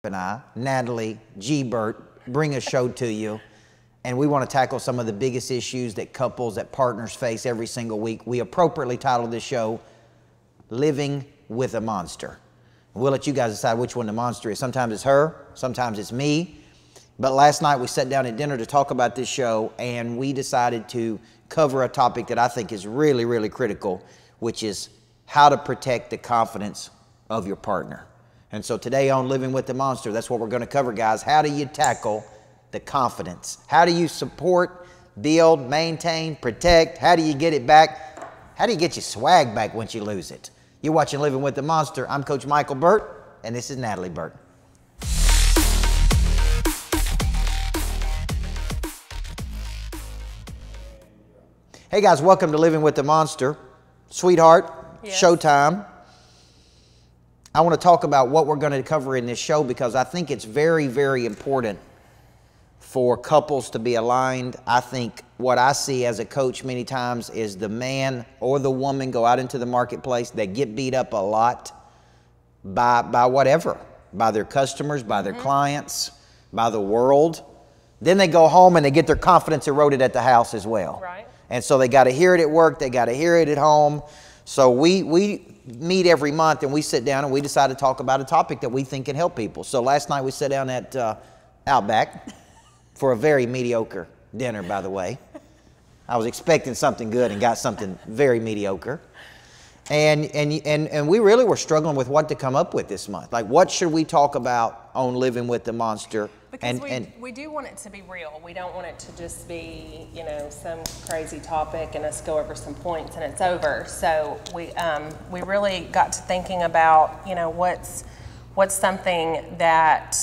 and I, Natalie G. Burt, bring a show to you. And we want to tackle some of the biggest issues that couples, that partners face every single week. We appropriately titled this show, Living with a Monster. We'll let you guys decide which one the monster is. Sometimes it's her, sometimes it's me. But last night we sat down at dinner to talk about this show, and we decided to cover a topic that I think is really, really critical, which is how to protect the confidence of your partner. And so today on Living with the Monster, that's what we're going to cover, guys. How do you tackle the confidence? How do you support, build, maintain, protect? How do you get it back? How do you get your swag back once you lose it? You're watching Living with the Monster. I'm Coach Michael Burt, and this is Natalie Burt. Hey guys, welcome to Living with the Monster. Sweetheart, yes. Showtime. I want to talk about what we're going to cover in this show because I think it's very, very important for couples to be aligned. I think what I see as a coach many times is the man or the woman go out into the marketplace. They get beat up a lot by whatever, by their customers, by their clients, by the world. Then they go home and they get their confidence eroded at the house as well. Right. And so they got to hear it at work. They got to hear it at home. So we meet every month and we sit down and we decide to talk about a topic that we think can help people. So last night we sat down at Outback for a very mediocre dinner, by the way. I was expecting something good and got something very mediocre. And we really were struggling with what to come up with this month. Like, what should we talk about on Living with the Monster? Because we do want it to be real. We don't want it to just be, you know, some crazy topic and us go over some points and it's over. So we really got to thinking about, you know, what's something that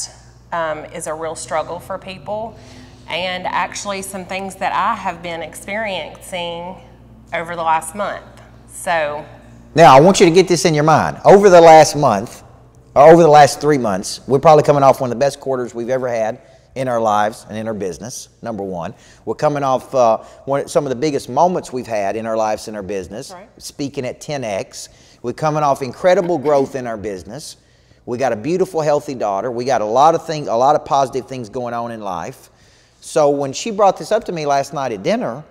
is a real struggle for people, and actually some things that I have been experiencing over the last month. So now I want you to get this in your mind. Over the last month, or over the last 3 months, we're probably coming off one of the best quarters we've ever had in our lives and in our business, number one. We're coming off some of the biggest moments we've had in our lives and our business, right. Speaking at 10X. We're coming off incredible growth in our business. We got a beautiful, healthy daughter. We got a lot of positive things going on in life. So when she brought this up to me last night at dinner,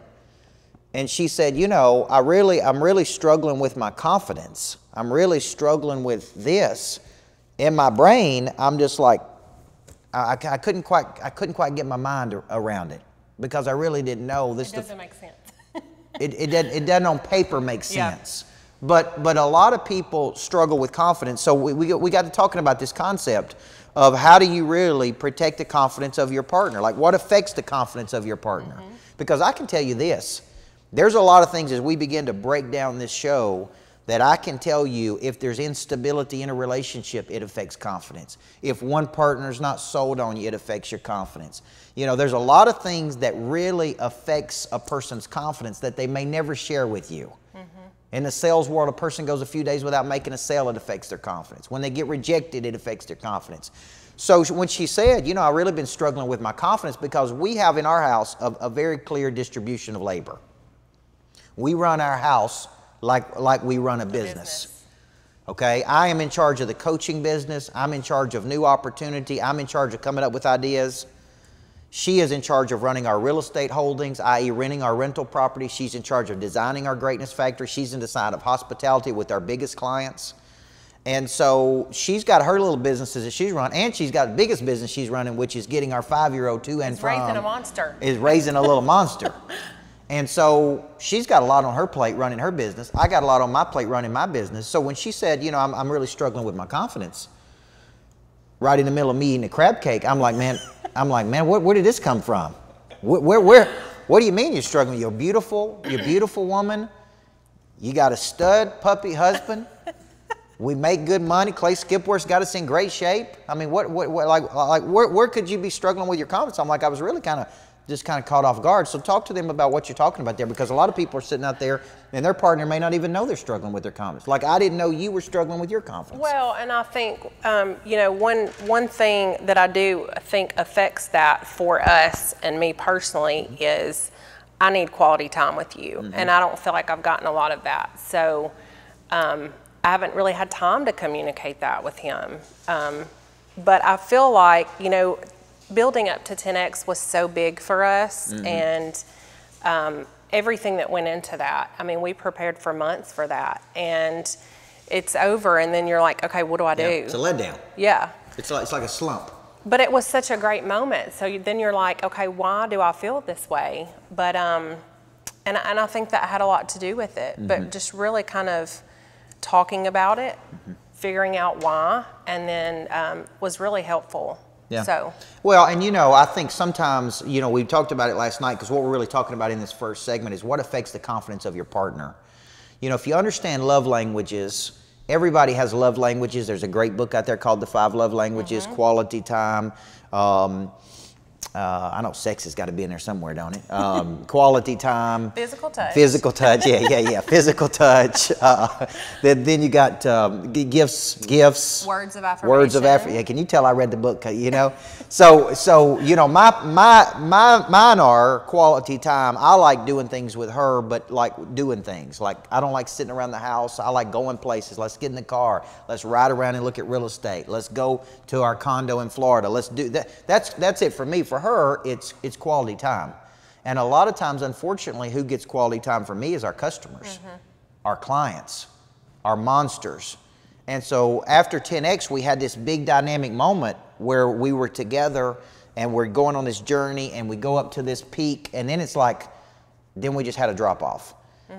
and she said, you know, I'm really struggling with my confidence. I'm really struggling with this. In my brain, I'm just like, I couldn't quite get my mind around it because I really didn't know this. It doesn't make sense. it doesn't on paper make sense. Yeah. But a lot of people struggle with confidence. So we got to talking about this concept of how do you really protect the confidence of your partner? Like, what affects the confidence of your partner? Because I can tell you this, there's a lot of things as we begin to break down this show that I can tell you if there's instability in a relationship, it affects confidence. If one partner's not sold on you, it affects your confidence. You know, there's a lot of things that really affects a person's confidence that they may never share with you. In the sales world, a person goes a few days without making a sale, it affects their confidence. When they get rejected, it affects their confidence. So when she said, you know, I've really been struggling with my confidence because we have in our house a very clear distribution of labor. We run our house like we run a business. Okay, I am in charge of the coaching business. I'm in charge of new opportunity. I'm in charge of coming up with ideas. She is in charge of running our real estate holdings, i.e. renting our rental property. She's in charge of designing our greatness factory. She's in the side of hospitality with our biggest clients. And so she's got her little businesses that she's run, and she's got the biggest business she's running, which is getting our 5-year-old to and from. Raising a monster. Is raising a little monster. And so she's got a lot on her plate running her business. I got a lot on my plate running my business. So when she said, you know, I'm really struggling with my confidence, right in the middle of me eating a crab cake, I'm like, man, where did this come from? What do you mean you're struggling? You're beautiful woman. You got a stud puppy husband. We make good money. Clay Skipworth's got us in great shape. I mean, where could you be struggling with your confidence? I'm like, I was really kind of caught off guard. So talk to them about what you're talking about there, because a lot of people are sitting out there and their partner may not even know they're struggling with their confidence. Like, I didn't know you were struggling with your confidence. Well, and I think, you know, one thing that I do think affects that for us and me personally is I need quality time with you. And I don't feel like I've gotten a lot of that. So I haven't really had time to communicate that with him. But I feel like, you know, building up to 10X was so big for us, and everything that went into that. I mean, we prepared for months for that, and it's over, and then you're like, okay, what do I do? It's a letdown. Yeah. It's like a slump. But it was such a great moment. So then you're like, okay, why do I feel this way? But and I think that had a lot to do with it. But just really kind of talking about it, figuring out why, and then was really helpful. Yeah. So. Well, and you know, I think sometimes, you know, we talked about it last night, because what we're really talking about in this first segment is what affects the confidence of your partner. You know, if you understand love languages, everybody has love languages. There's a great book out there called The 5 Love Languages, Quality Time. I know sex has got to be in there somewhere, don't it? Quality time. Physical touch. Physical touch, yeah. Physical touch. Then you got gifts. Words of affirmation. Words of affirmation. Yeah, can you tell I read the book, you know? So you know, mine are quality time. I like doing things with her, but like doing things. Like, I don't like sitting around the house. I like going places. Let's get in the car. Let's ride around and look at real estate. Let's go to our condo in Florida. Let's do that. That's it for me. For her, it's quality time. And a lot of times, unfortunately, who gets quality time for me is our customers, our clients, our monsters. And so after 10X, we had this big dynamic moment where we were together and we're going on this journey, and we go up to this peak, and then it's like, then we just had a drop off.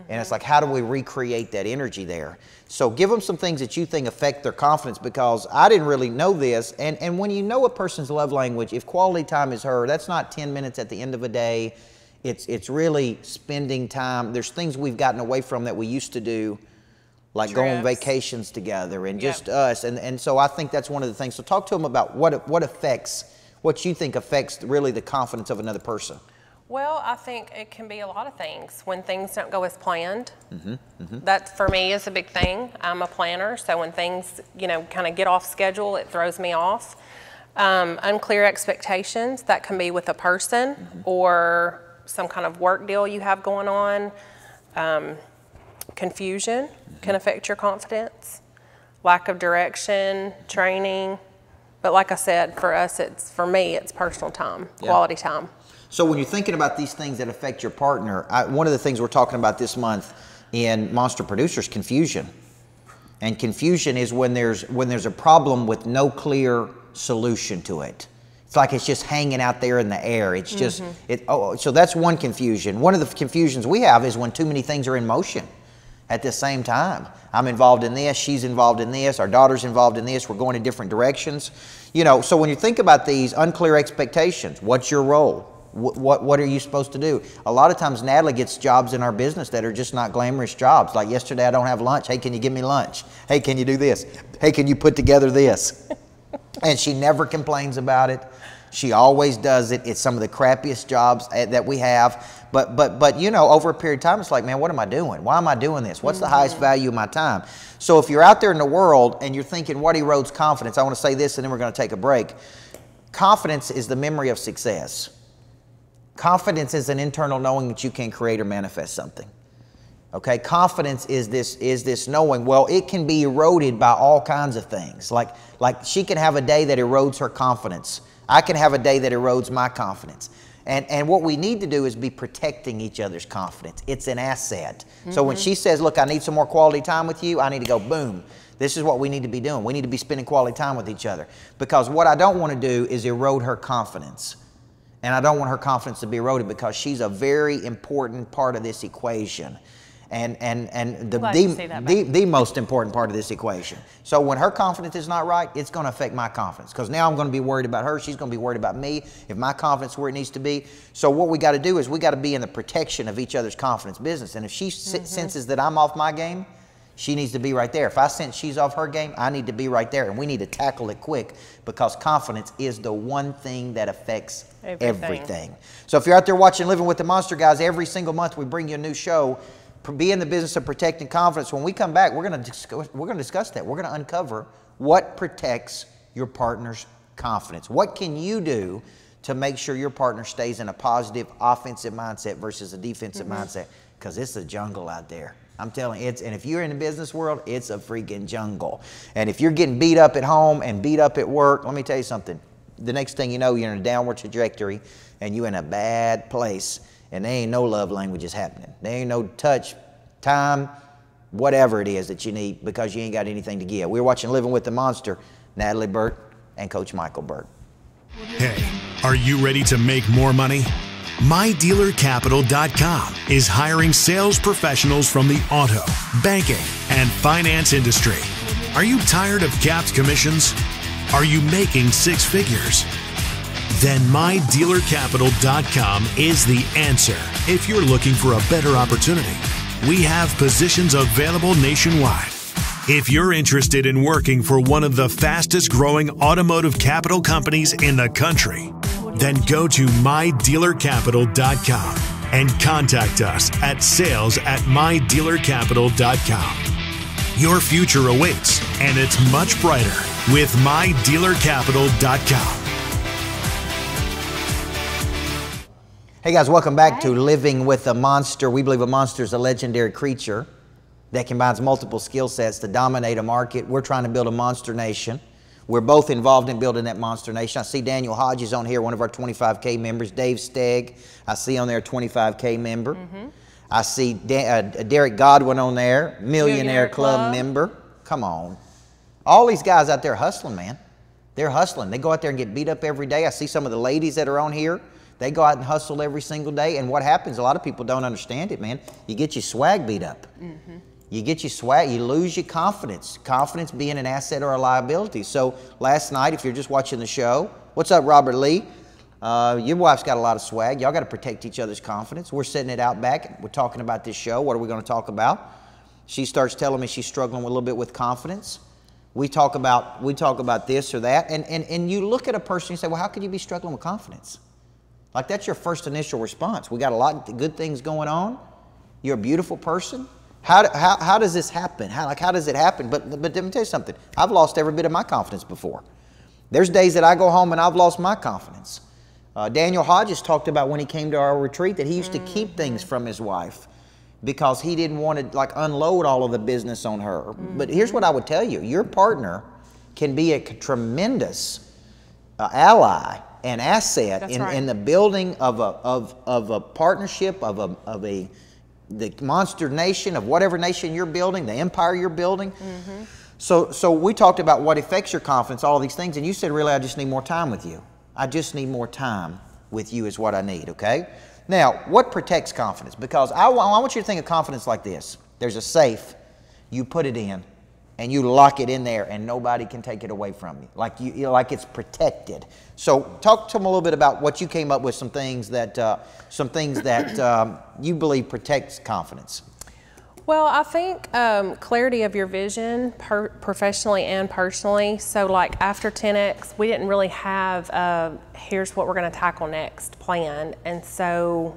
And it's like, how do we recreate that energy there? So give them some things that you think affect their confidence, because I didn't really know this. And when you know a person's love language, if quality time is her, that's not 10 minutes at the end of a day. It's really spending time. There's things we've gotten away from that we used to do, like go on vacations together and just us. And so I think that's one of the things. So talk to them about what you think affects really the confidence of another person. Well, I think it can be a lot of things. When things don't go as planned, that for me is a big thing. I'm a planner, so when things, you know, kind of get off schedule, it throws me off. Unclear expectations, that can be with a person or some kind of work deal you have going on. Confusion can affect your confidence. Lack of direction, training. But like I said, for me, it's personal time, quality time. So when you're thinking about these things that affect your partner, one of the things we're talking about this month in Monster Producers, confusion. And confusion is when there's a problem with no clear solution to it. It's like it's just hanging out there in the air. It's just, so that's one confusion. One of the confusions we have is when too many things are in motion at the same time. I'm involved in this, she's involved in this, our daughter's involved in this, we're going in different directions. You know, so when you think about these unclear expectations, what's your role? What are you supposed to do? A lot of times Natalie gets jobs in our business that are just not glamorous jobs. Like yesterday, I don't have lunch. Hey, can you give me lunch? Hey, can you do this? Hey, can you put together this? And she never complains about it. She always does it. It's some of the crappiest jobs that we have. But you know, over a period of time, it's like, man, what am I doing? Why am I doing this? What's the highest value of my time? So if you're out there in the world and you're thinking, what erodes confidence? I want to say this and then we're going to take a break. Confidence is the memory of success. Confidence is an internal knowing that you can create or manifest something. Okay, confidence is this knowing. Well, it can be eroded by all kinds of things. Like she can have a day that erodes her confidence. I can have a day that erodes my confidence. And what we need to do is be protecting each other's confidence. It's an asset. So when she says, look, I need some more quality time with you, I need to go, boom. This is what we need to be doing. We need to be spending quality time with each other. Because what I don't want to do is erode her confidence. And I don't want her confidence to be eroded, because she's a very important part of this equation. And the most important part of this equation. So when her confidence is not right, it's going to affect my confidence, because now I'm going to be worried about her. She's going to be worried about me if my confidence is where it needs to be. So what we got to do is we got to be in the protection of each other's confidence business. And if she senses that I'm off my game, she needs to be right there. If I sense she's off her game, I need to be right there. And we need to tackle it quick, because confidence is the one thing that affects everything. So if you're out there watching Living with the Monster, guys, every single month we bring you a new show. Be in the business of protecting confidence. When we come back, we're going to discuss that. We're going to uncover what protects your partner's confidence. What can you do to make sure your partner stays in a positive offensive mindset versus a defensive mindset? Because it's a jungle out there. I'm telling you, and if you're in the business world, it's a freaking jungle. And if you're getting beat up at home and beat up at work, let me tell you something. The next thing you know, you're in a downward trajectory and you're in a bad place. And there ain't no love languages happening. There ain't no touch, time, whatever it is that you need because you ain't got anything to give. We're watching Living with the Monster, Natalie Burt and Coach Michael Burt. Hey, are you ready to make more money? MyDealerCapital.com is hiring sales professionals from the auto, banking, and finance industry. Are you tired of capped commissions? Are you making six figures? Then MyDealerCapital.com is the answer if you're looking for a better opportunity. We have positions available nationwide. If you're interested in working for one of the fastest growing automotive capital companies in the country, then go to MyDealerCapital.com and contact us at sales@MyDealerCapital.com. Your future awaits, and it's much brighter with MyDealerCapital.com. Hey guys, welcome back to Living with a Monster. We believe a monster is a legendary creature that combines multiple skill sets to dominate a market. We're trying to build a monster nation. We're both involved in building that monster nation. I see Daniel Hodges on here, one of our 25K members. Dave Stegg, I see on there a 25K member. I see Derek Godwin on there, Millionaire Club member. Come on. All these guys out there hustling, man. They're hustling. They go out there and get beat up every day. I see some of the ladies that are on here. They go out and hustle every single day. And what happens, a lot of people don't understand it, man. You get your swag beat up. You get your swag, you lose your confidence. Confidence being an asset or a liability. So last night, if you're just watching the show, what's up, Robert Lee? Your wife's got a lot of swag. Y'all got to protect each other's confidence. We're sitting it out back. We're talking about this show. What are we going to talk about? She starts telling me she's struggling a little bit with confidence. We talk about this or that. And you look at a person and you say, well, how could you be struggling with confidence? Like that's your first initial response. We got a lot of good things going on. You're a beautiful person. How does this happen? How does it happen? But let me tell you something. I've lost every bit of my confidence before. There's days that I go home and I've lost my confidence. Daniel Hodges talked about when he came to our retreat that he used to keep things from his wife because he didn't want to like unload all of the business on her. But here's what I would tell you. Your partner can be a tremendous ally and asset in the building of a partnership, the monster nation, of whatever nation you're building, the empire you're building. So we talked about what affects your confidence, all of these things, and you said, really, I just need more time with you. I just need more time with you is what I need, okay? Now, what protects confidence? Because I want you to think of confidence like this. There's a safe, you put it in, and you lock it in there, and nobody can take it away from you. Like like it's protected. So talk to them a little bit about what you came up with, some things that you believe protects confidence. Well, I think clarity of your vision, professionally and personally. So like after 10X, we didn't really have here's what we're going to tackle next plan. And so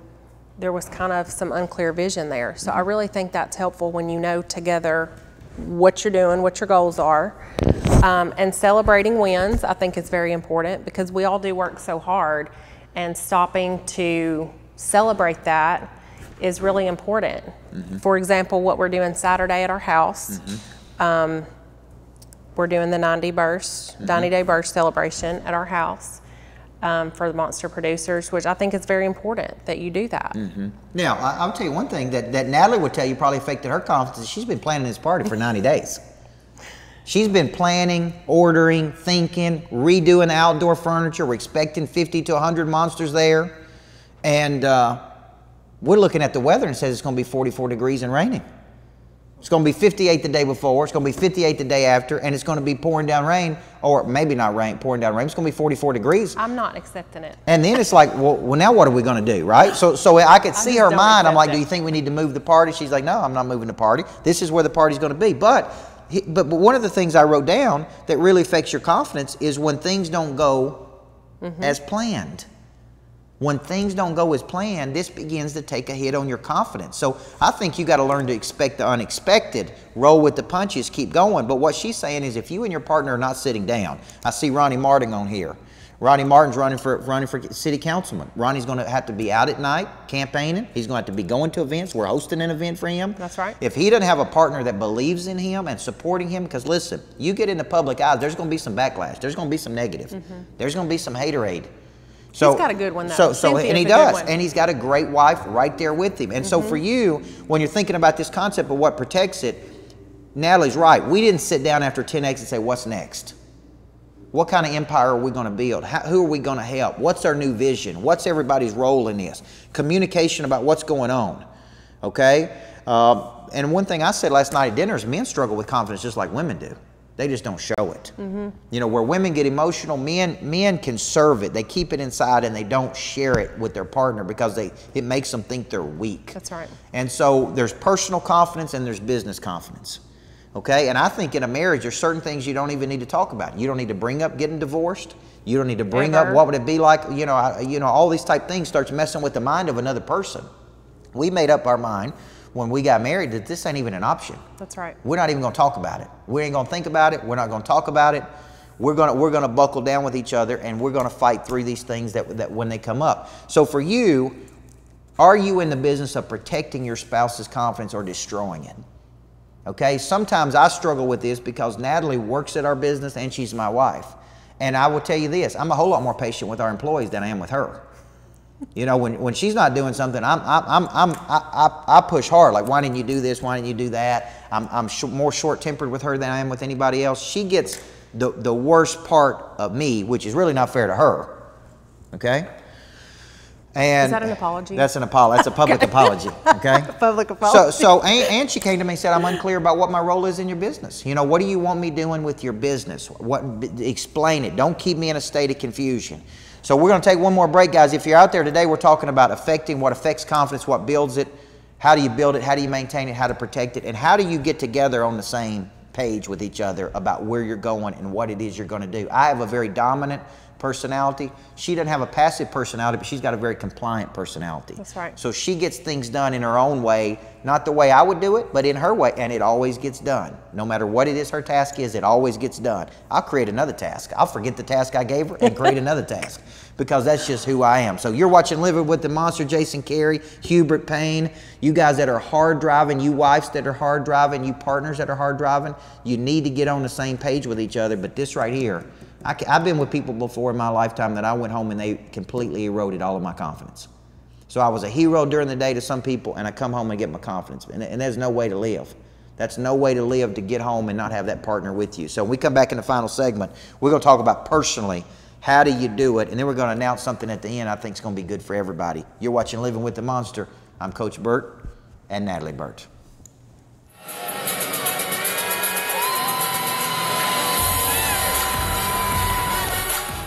there was kind of some unclear vision there. So I really think that's helpful when you know together what you're doing, what your goals are. And celebrating wins, I think is very important because we all do work so hard, and stopping to celebrate that is really important. For example, what we're doing Saturday at our house, we're doing the 90-day burst celebration at our house for the monster producers, which I think is very important that you do that. Now, I'll tell you one thing that Natalie would tell you probably affected her confidence. She's been planning this party for 90 days. She's been planning, ordering, thinking, redoing the outdoor furniture. We're expecting 50 to 100 monsters there. And we're looking at the weather and it says it's going to be 44 degrees and raining. It's going to be 58 the day before. It's going to be 58 the day after. And it's going to be pouring down rain. Or maybe not rain, pouring down rain. It's going to be 44 degrees. I'm not accepting it. And then it's like, well now what are we going to do, right? So I could see her mind. I'm like, do you think we need to move the party? She's like, no, I'm not moving the party. This is where the party's going to be. But one of the things I wrote down that really affects your confidence is when things don't go as planned. When things don't go as planned, this begins to take a hit on your confidence. So I think you got to learn to expect the unexpected, roll with the punches, keep going. But what she's saying is if you and your partner are not sitting down, I see Ronnie Martin on here. Ronnie Martin's running for city councilman. Ronnie's going to have to be out at night campaigning. He's going to have to be going to events. We're hosting an event for him. That's right. If he doesn't have a partner that believes in him and supporting him, because listen, you get in the public eye, there's going to be some backlash. There's going to be some negative. There's going to be some haterade. So, he's got a good one, though. And he does. And he's got a great wife right there with him. And so for you, when you're thinking about this concept of what protects it, Natalie's right. We didn't sit down after 10X and say, what's next? What kind of empire are we going to build? Who are we going to help? What's our new vision? What's everybody's role in this? Communication about what's going on, okay? And one thing I said last night at dinner is men struggle with confidence just like women do. They just don't show it. You know, where women get emotional, men conserve it. They keep it inside and they don't share it with their partner because it makes them think they're weak. That's right. And so there's personal confidence and there's business confidence. Okay, and I think in a marriage, there's certain things you don't even need to talk about. You don't need to bring up getting divorced. You don't need to bring up what would it be like. You know, all these type things starts messing with the mind of another person. We made up our mind when we got married that this ain't even an option. That's right. We're not even going to talk about it. We ain't going to think about it. We're not going to talk about it. We're going to buckle down with each other and we're going to fight through these things that when they come up. So for you, are you in the business of protecting your spouse's confidence or destroying it? Okay, sometimes I struggle with this because Natalie works at our business and she's my wife. And I will tell you this, I'm a whole lot more patient with our employees than I am with her. You know, when she's not doing something, I push hard. Like, why didn't you do this? Why didn't you do that? I'm more short-tempered with her than I am with anybody else. She gets the worst part of me, which is really not fair to her. Okay? And is that an apology? That's an apology. That's a public apology. Okay. Public apology. And she came to me and said, "I'm unclear about what my role is in your business. You know, what do you want me doing with your business? Explain it. Don't keep me in a state of confusion." So we're going to take one more break, guys. If you're out there today, we're talking about what affects confidence, what builds it, how do you build it, how do you maintain it, how to protect it, and how do you get together on the same page with each other about where you're going and what it is you're going to do. I have a very dominant personality. She doesn't have a passive personality, but she's got a very compliant personality. That's right. So she gets things done in her own way, not the way I would do it, but in her way, and it always gets done. No matter what it is her task is, it always gets done. I'll create another task. I'll forget the task I gave her and create another task because that's just who I am. So you're watching Living with the Monster, Jason Carey, Hubert Payne, you guys that are hard driving, you wives that are hard driving, you partners that are hard driving, you need to get on the same page with each other. But this right here, I've been with people before in my lifetime that I went home and they completely eroded all of my confidence. So I was a hero during the day to some people, and I come home and get my confidence. And there's no way to live. That's no way to live, to get home and not have that partner with you. So when we come back in the final segment, we're going to talk about personally, how do you do it? And then we're going to announce something at the end I think is going to be good for everybody. You're watching Living with the Monster. I'm Coach Burt and Natalie Burt.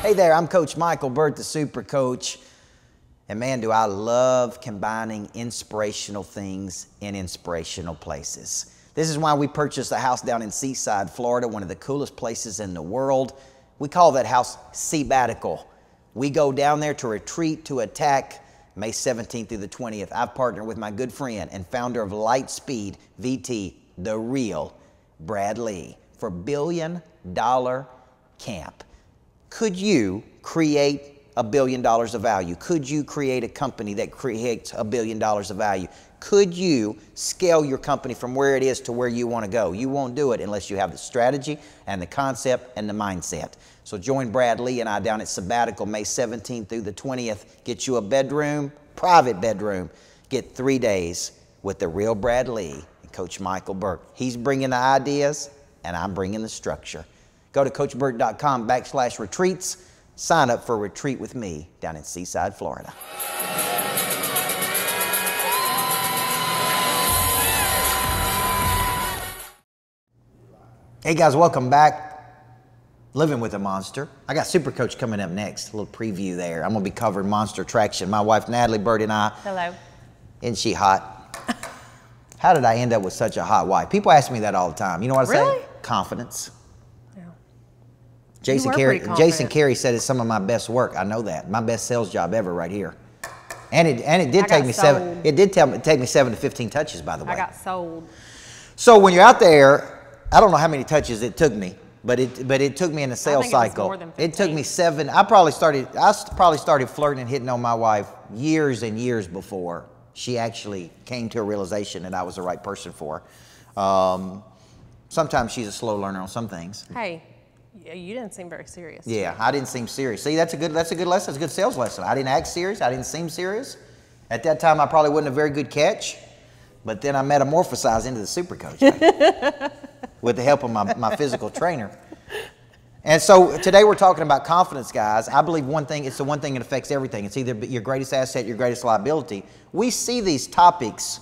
Hey there, I'm Coach Michael Burt, the Super Coach. And man, do I love combining inspirational things in inspirational places. This is why we purchased a house down in Seaside, Florida, one of the coolest places in the world. We call that house Seabatical. We go down there to retreat, to attack, May 17th through the 20th. I've partnered with my good friend and founder of Lightspeed VT, the real Brad Lee, for $1 billion camp. Could you create $1 billion of value? Could you create a company that creates $1 billion of value? Could you scale your company from where it is to where you want to go? You won't do it unless you have the strategy and the concept and the mindset. So join Brad Lee and I down at Sabbatical May 17th through the 20th. Get you a bedroom, private bedroom. Get 3 days with the real Brad Lee and Coach Michael Burt. He's bringing the ideas and I'm bringing the structure. Go to CoachBurt.com/retreats. Sign up for a retreat with me down in Seaside, Florida. Hey guys, welcome back. Living with a Monster. I got Super Coach coming up next. A little preview there. I'm going to be covering Monster Traction. My wife Natalie Burt and I. Hello. Isn't she hot? How did I end up with such a hot wife? People ask me that all the time. You know what I say? Confidence. Jason Carey said it's some of my best work. I know that. My best sales job ever right here. And it did take me seven. It did take me 7 to 15 touches, by the way. I got sold. So when you're out there, I don't know how many touches it took me, But it took me in a sales cycle. It took me 7. I probably started flirting and hitting on my wife years and years before she actually came to a realization that I was the right person for her. Sometimes she's a slow learner on some things. Hey, you didn't seem very serious. Yeah, I didn't seem serious. See, that's a good lesson. That's a good sales lesson. I didn't act serious. I didn't seem serious. At that time, I probably wasn't a very good catch, but then I metamorphosized into the super coach with the help of my physical trainer. And so today we're talking about confidence, guys. I believe it's the one thing that affects everything. It's either your greatest asset, your greatest liability. We see these topics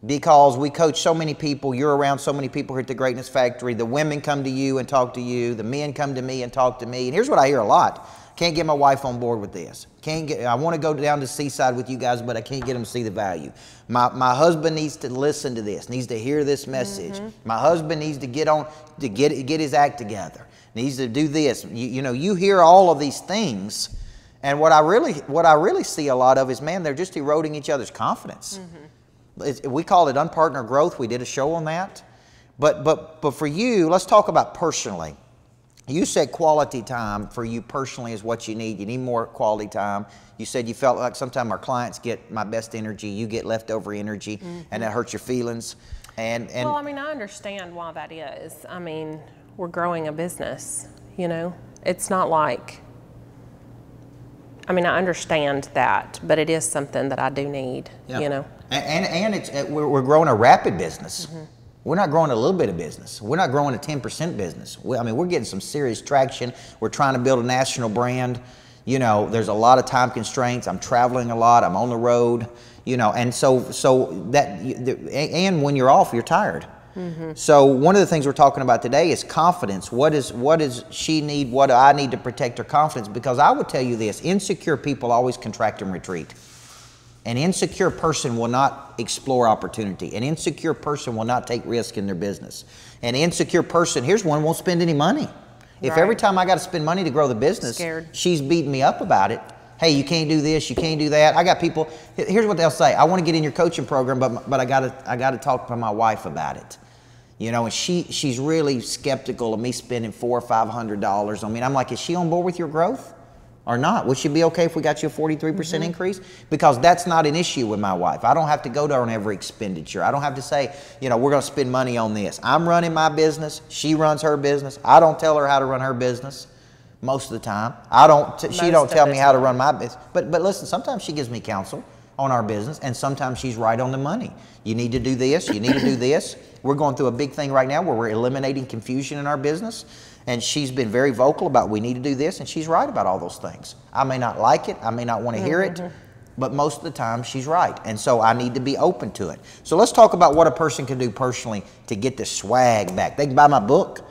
because we coach so many people. You're around so many people here at the Greatness Factory. The women come to you and talk to you. The men come to me and talk to me. And here's what I hear a lot. Can't get my wife on board with this. I want to go down to Seaside with you guys, but I can't get them to see the value. My husband needs to listen to this, needs to hear this message. My husband needs to get his act together, needs to do this. You hear all of these things, and what I really see a lot of is, man, they're just eroding each other's confidence. We call it unpartnered growth. We did a show on that. But for you, let's talk about personally. You said quality time for you personally is what you need. You need more quality time. You said you felt like sometimes our clients get my best energy, you get leftover energy, and that hurts your feelings. Well, I mean, I understand why that is. I mean, we're growing a business, you know. It's not like, I mean, I understand that, but it is something that I do need, you know. And we're growing a rapid business. We're not growing a little bit of business. We're not growing a 10% business. We're getting some serious traction. We're trying to build a national brand. You know, there's a lot of time constraints. I'm traveling a lot. I'm on the road. You know, and and when you're off, you're tired. So one of the things we're talking about today is confidence. What does she need? What do I need to protect her confidence? Because I would tell you this: insecure people always contract and retreat. An insecure person will not explore opportunity. An insecure person will not take risk in their business. An insecure person, here's one, won't spend any money. If every time I got to spend money to grow the business, she's beating me up about it. Hey, you can't do this, you can't do that. I got people, here's what they'll say. I want to get in your coaching program, but I got to talk to my wife about it. You know, and she's really skeptical of me spending $400 or $500 on me. And I'm like, is she on board with your growth? Or not? Would she be okay if we got you a 43% increase? Because that's not an issue with my wife. I don't have to go to her on every expenditure. I don't have to say, you know, we're going to spend money on this. I'm running my business. She runs her business. I don't tell her how to run her business most of the time. She don't tell me how to run my business. But listen, sometimes she gives me counsel on our business, and sometimes she's right on the money. You need to do this. You need to do this. We're going through a big thing right now where we're eliminating confusion in our business. And she's been very vocal about we need to do this, and she's right about all those things. I may not like it, I may not want to hear it, but most of the time she's right. And so I need to be open to it. So let's talk about what a person can do personally to get the swag back. They can buy my book,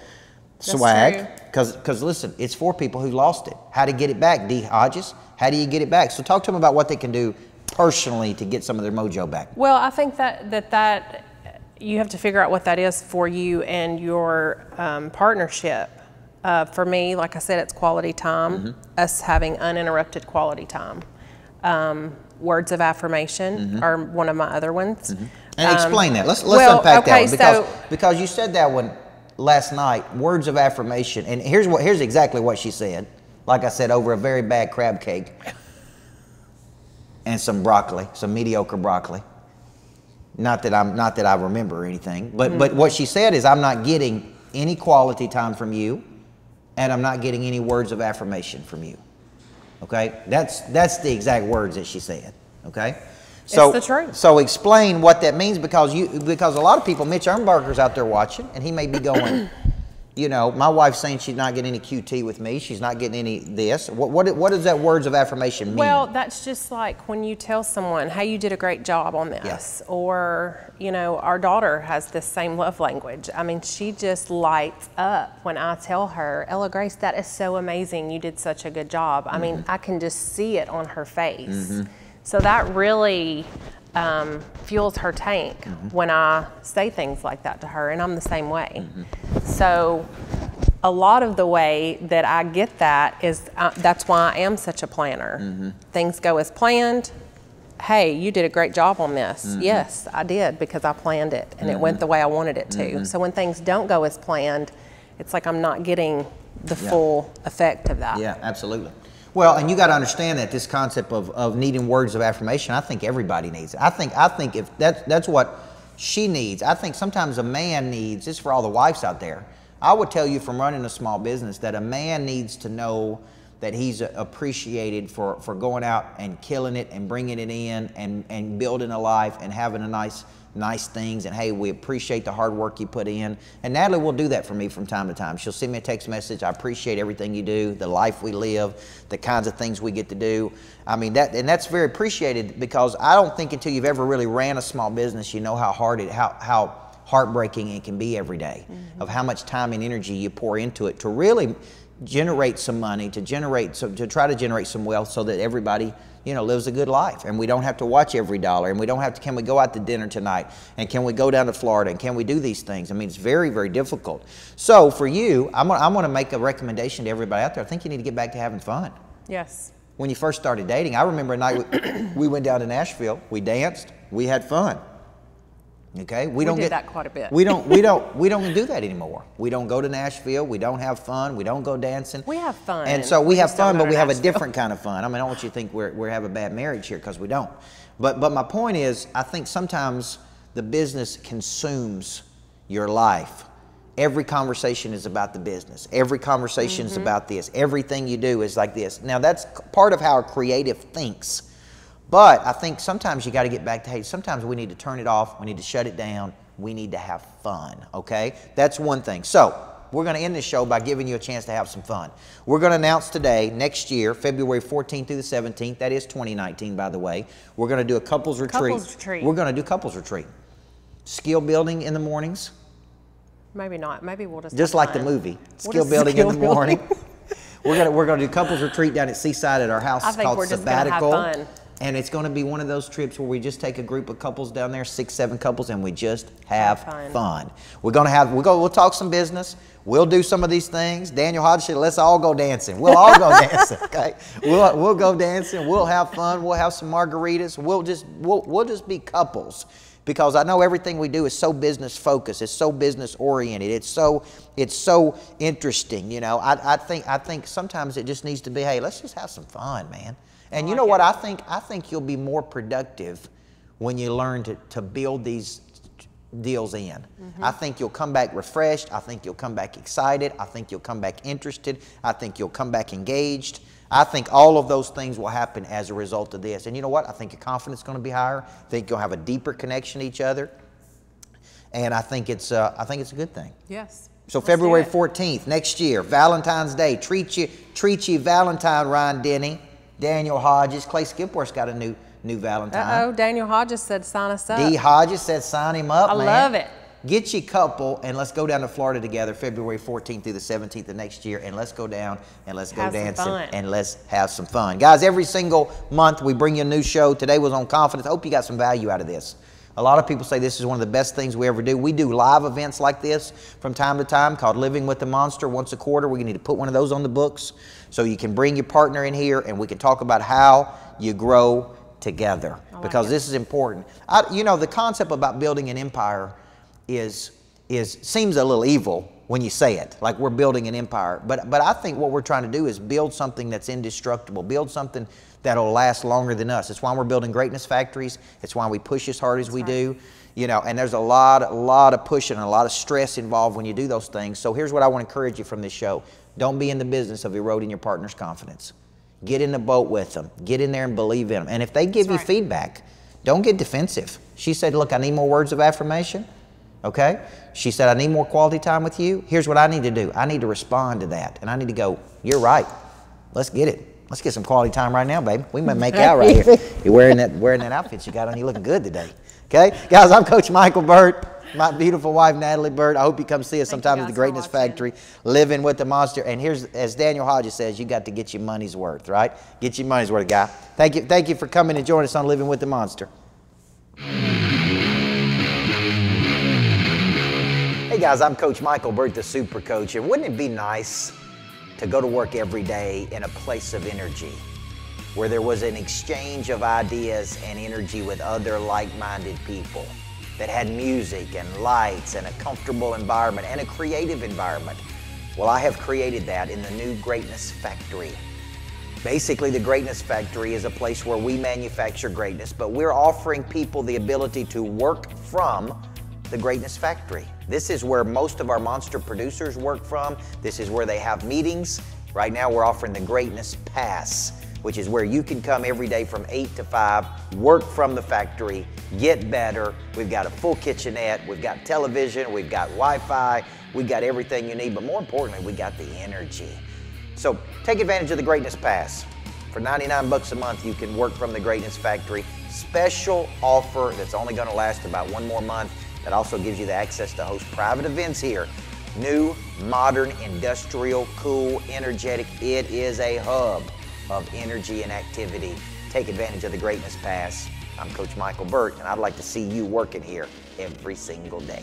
Swag, because listen, it's for people who lost it. How to get it back, D. Hodges. How do you get it back? So talk to them about what they can do personally to get some of their mojo back. Well, I think that you have to figure out what that is for you and your partnership. For me, like I said, it's quality time, us having uninterrupted quality time. Words of affirmation are one of my other ones. And explain that. Let's unpack that one because you said that one last night, words of affirmation. And here's exactly what she said. Like I said, over a very bad crab cake and some broccoli, some mediocre broccoli. Not that I remember anything, but what she said is, I'm not getting any quality time from you, and I'm not getting any words of affirmation from you. Okay, that's the exact words that she said. Okay, so it's the truth. So explain what that means, because a lot of people, Mitch Ernberger's out there watching, and he may be going, you know, my wife's saying she's not getting any QT with me. She's not getting any this. What does that words of affirmation mean? Well, that's just like when you tell someone, hey, you did a great job on this. Yeah. Or, you know, our daughter has this same love language. I mean, she just lights up when I tell her, Ella Grace, that is so amazing. You did such a good job. I mean, I can just see it on her face. So that really fuels her tank when I say things like that to her, and I'm the same way. So a lot of the way that I get that is that's why I am such a planner. Things go as planned. Hey, you did a great job on this. Yes, I did, because I planned it and it went the way I wanted it to. So when things don't go as planned, it's like I'm not getting the full effect of that. Yeah, absolutely. Well, and you got to understand that this concept of needing words of affirmation, I think everybody needs it. I think if that's what she needs. I think sometimes a man needs, this is for all the wives out there, I would tell you from running a small business that a man needs to know that he's appreciated for going out and killing it and bringing it in and building a life and having a nice things, and hey, we appreciate the hard work you put in. And Natalie will do that for me from time to time. She'll send me a text message, I appreciate everything you do, the life we live, the kinds of things we get to do. I mean, that's very appreciated, because I don't think until you've ever really ran a small business, you know how heartbreaking it can be every day, of how much time and energy you pour into it to really generate some money, to try to generate some wealth so that everybody, you know, lives a good life, and we don't have to watch every dollar, and we don't have to, can we go out to dinner tonight, and can we go down to Florida, and can we do these things? I mean, it's very, very difficult. So for you, I'm going to make a recommendation to everybody out there. I think you need to get back to having fun. Yes. When you first started dating, I remember a night we went down to Nashville, we danced, we had fun. Okay, we don't did get that quite a bit. We don't do that anymore. We don't go to Nashville. We don't have fun. We don't go dancing. We have fun, and so we have fun, but we have a Nashville. different kind of fun. I mean, I don't want you to think we have a bad marriage here, because we don't. But my point is, I think sometimes the business consumes your life. Every conversation is about the business. Every conversation is about this. Everything you do is like this. Now, that's part of how a creative thinks. But I think sometimes you got to get back to, hey, sometimes we need to turn it off. We need to shut it down. We need to have fun, okay? That's one thing. So we're going to end this show by giving you a chance to have some fun. We're going to announce today, next year, February 14th through the 17th. That is 2019, by the way. We're going to do a couples retreat. Couples retreat. We're going to do couples retreat. Skill building in the mornings. Maybe not. Maybe we'll just Like have the fun. movie. We'll Skill just building in the skill morning. building. We're gonna do couples retreat down at Seaside at our house. I It's think called we're just gonna have Sabbatical. fun. And it's going to be one of those trips where we just take a group of couples down there, 6, 7 couples, and we just have fun. We'll talk some business. We'll do some of these things. Daniel Hodge said, let's all go dancing. We'll all go dancing, okay? We'll go dancing. We'll have fun. We'll have some margaritas. We'll just be couples, because I know everything we do is so business focused. It's so business oriented. It's so interesting. You know, I think sometimes it just needs to be, hey, let's just have some fun, man. And you know what, I think you'll be more productive when you learn to build these deals in. I think you'll come back refreshed. I think you'll come back excited. I think you'll come back interested. I think you'll come back engaged. I think all of those things will happen as a result of this. And you know what? I think your confidence is going to be higher. I think you'll have a deeper connection to each other. And I think it's a good thing. Yes. So February 14th, next year, Valentine's Day. Treat you Valentine, Ryan Denny. Daniel Hodges. Clay Skipworth's got a new Valentine. Daniel Hodges said sign us up. D. Hodges said sign him up, man. I love it. Get you a couple, and let's go down to Florida together February 14th through the 17th of next year, and let's go down and let's go dancing and let's have some fun. Guys, every single month we bring you a new show. Today was on confidence. I hope you got some value out of this. A lot of people say this is one of the best things we ever do. We do live events like this from time to time called Living with the Monster once a quarter. We need to put one of those on the books so you can bring your partner in here and we can talk about how you grow together, because this is important. You know, the concept about building an empire seems a little evil when you say it, like we're building an empire. But I think what we're trying to do is build something that's indestructible, build something that'll last longer than us. It's why we're building greatness factories. It's why we push as hard as we do. You know, and there's a lot of pushing and a lot of stress involved when you do those things. So here's what I want to encourage you from this show. Don't be in the business of eroding your partner's confidence. Get in the boat with them. Get in there and believe in them. And if they give you feedback, don't get defensive. She said, look, I need more words of affirmation. Okay? She said, I need more quality time with you. Here's what I need to do. I need to respond to that. And I need to go, you're right. Let's get it. Let's get some quality time right now, baby. We may make out right here. You're wearing that outfit you got on. You're looking good today. Okay? Guys, I'm Coach Michael Burt. My beautiful wife, Natalie Burt. I hope you come see us sometime at the Greatness Factory, Living with the Monster. And here's, as Daniel Hodges says, you got to get your money's worth, right? Get your money's worth, guy. Thank you for coming and joining us on Living with the Monster. Hey guys, I'm Coach Michael Burt, the Super Coach. And wouldn't it be nice to go to work every day in a place of energy, where there was an exchange of ideas and energy with other like-minded people, that had music and lights and a comfortable environment and a creative environment, Well, I have created that in the new Greatness Factory. Basically, the Greatness Factory is a place where we manufacture greatness, but we're offering people the ability to work from the Greatness Factory. This is where most of our monster producers work from. This is where they have meetings. Right now, we're offering the Greatness Pass, which is where you can come every day from 8 to 5, work from the factory, get better. We've got a full kitchenette, we've got television, we've got Wi-Fi, we've got everything you need, but more importantly, we got the energy. So take advantage of the Greatness Pass. For 99 bucks a month, you can work from the Greatness Factory. Special offer that's only gonna last about one more month. That also gives you the access to host private events here. New, modern, industrial, cool, energetic. It is a hub of energy and activity. Take advantage of the Greatness Pass. I'm Coach Michael Burt, and I'd like to see you working here every single day.